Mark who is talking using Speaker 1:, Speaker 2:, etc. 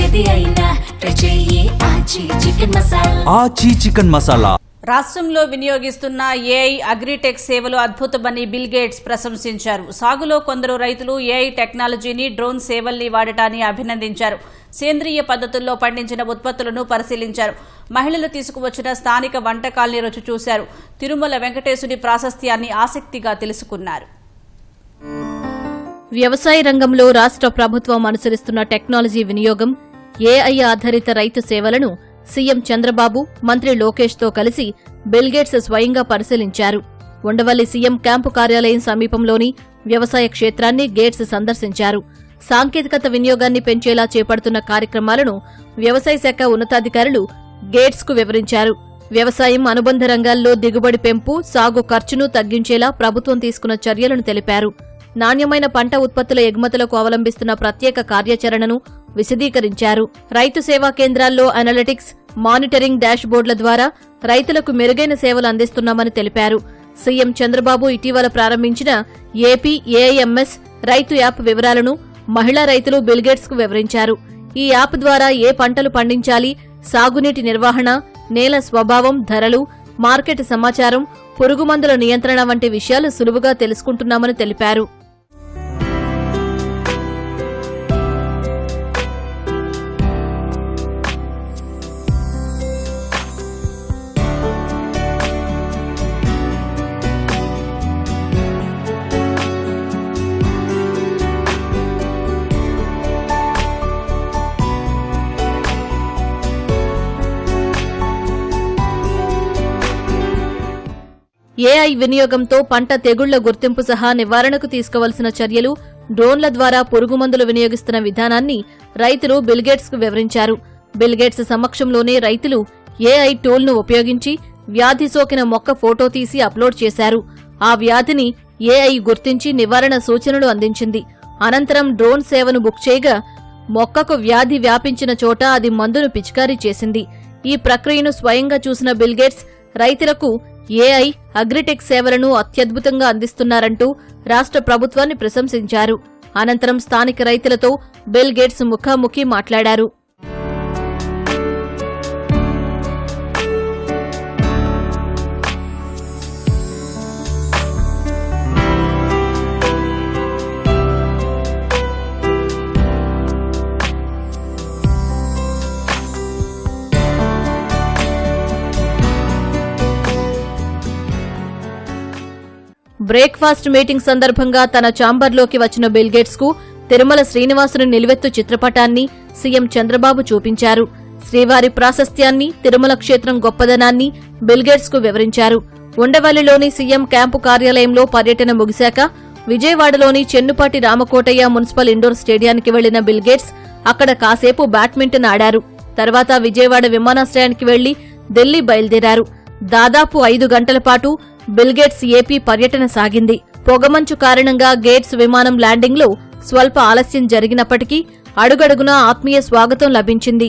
Speaker 1: ఏది అయినా ట్రై చెయ్యి ఆచి చికెన్ మసాలా.
Speaker 2: ఆచి చికెన్ మసాలా.
Speaker 3: రాష్ట్రంలో వినియోగిస్తున్న ఏఐ అగ్రిటెక్ సేవలు అద్భుతమని బిల్ గేట్స్ ప్రశంసించారు. సాగులో కొందరు రైతులు ఏఐ టెక్నాలజీని, డ్రోన్ సేవల్ని వాడటాన్ని అభినందించారు. సేంద్రియ పద్ధతుల్లో పండించిన ఉత్పత్తులను పరిశీలించారు. మహిళలు తీసుకువచ్చిన స్థానిక వంటకాల్ని రుచి చూశారు. తిరుమల వెంకటేశుని ప్రాశస్త్యాన్ని ఆసక్తిగా తెలుసుకున్నారు.
Speaker 4: వ్యవసాయ రంగంలో రాష్ట్ర ప్రభుత్వం అనుసరిస్తున్న టెక్నాలజీ వినియోగం, ఏఐ ఆధారిత రైతు సేవలను సీఎం చంద్రబాబు, మంత్రి లోకేష్తో కలిసి బిల్ గేట్స్ స్వయంగా పరిశీలించారు. ఉండవల్లి సీఎం క్యాంపు కార్యాలయం సమీపంలోని వ్యవసాయ క్షేత్రాన్ని గేట్స్ సందర్శించారు. సాంకేతికత వినియోగాన్ని పెంచేలా చేపడుతున్న కార్యక్రమాలను వ్యవసాయ శాఖ ఉన్నతాధికారులు గేట్స్కు వివరించారు. వ్యవసాయం అనుబంధ రంగాల్లో దిగుబడి పెంపు, సాగు ఖర్చును తగ్గించేలా ప్రభుత్వం తీసుకున్న చర్యలను తెలిపారు. నాణ్యమైన పంట ఉత్పత్తుల ఎగుమతులకు అవలంబిస్తున్న ప్రత్యేక కార్యాచరణను విశదీకరించారు. రైతు సేవా కేంద్రాల్లో అనలిటిక్స్, మానిటరింగ్ డాష్బోర్డుల ద్వారా రైతులకు మెరుగైన సేవలు అందిస్తున్నామని తెలిపారు. సీఎం చంద్రబాబు ఇటీవల ప్రారంభించిన ఏపీ ఏఐఎంఎస్ రైతు యాప్ వివరాలను మహిళా రైతులు బిల్ గేట్స్ కు వివరించారు. ఈ యాప్ ద్వారా ఏ పంటలు పండించాలి, సాగునీటి నిర్వహణ, నేల స్వభావం, ధరలు, మార్కెట్ సమాచారం, పురుగుమందుల నియంత్రణ వంటి విషయాలు సులువుగా తెలుసుకుంటున్నామని తెలిపారు. ఏఐ వినియోగంతో పంట తెగుళ్ల గుర్తింపు సహా నివారణకు తీసుకోవాల్సిన చర్యలు, డ్రోన్ల ద్వారా పురుగుమందులు వినియోగిస్తున్న విధానాన్ని రైతులు బిల్ గేట్స్ కు వివరించారు. బిల్ గేట్స్ సమక్షంలోనే రైతులు ఏఐ టూల్ను ఉపయోగించి వ్యాధి సోకిన మొక్క ఫోటో తీసి అప్లోడ్ చేశారు. ఆ వ్యాధిని ఏఐ గుర్తించి నివారణ సూచనలు అందించింది. అనంతరం డ్రోన్ సేవను బుక్ చేయగా మొక్కకు వ్యాధి వ్యాపించిన చోట అది మందును పిచికారీ చేసింది. ఈ ప్రక్రియను స్వయంగా చూసిన బిల్ గేట్స్ రైతులకు ఏఐ అగ్రిటెక్ సేవలను అత్యద్భుతంగా అందిస్తున్నారంటూ రాష్ట్ర ప్రభుత్వాన్ని ప్రశంసించారు. అనంతరం స్థానిక రైతులతో బిల్ గేట్స్ ముఖాముఖి మాట్లాడారు. బ్రేక్ఫాస్ట్ మీటింగ్ సందర్భంగా తన ఛాంబర్లోకి వచ్చిన బిల్ గేట్స్ కు తిరుమల శ్రీనివాసుని నిలువెత్తు చిత్రపటాన్ని సీఎం చంద్రబాబు చూపించారు. శ్రీవారి ప్రాశస్త్యాన్ని, తిరుమల క్షేత్రం గొప్పదనాన్ని బిల్ గేట్స్ కు వివరించారు. ఉండవల్లిలోని సీఎం క్యాంపు కార్యాలయంలో పర్యటన ముగిశాక విజయవాడలోని చెన్నుపాటి రామకోటయ్య మున్సిపల్ ఇండోర్ స్టేడియానికి వెళ్లిన బిల్ గేట్స్ అక్కడ కాసేపు బ్యాడ్మింటన్ ఆడారు. తర్వాత విజయవాడ విమానాశ్రయానికి వెళ్లి ఢిల్లీ బయలుదేరారు. దాదాపు 5 గంటల పాటు బిల్ గేట్స్ ఏపీ పర్యటన సాగింది. పొగమంచు కారణంగా గేట్స్ విమానం ల్యాండింగ్లో స్వల్ప ఆలస్యం జరిగినప్పటికీ అడుగడుగునా ఆత్మీయ స్వాగతం లభించింది.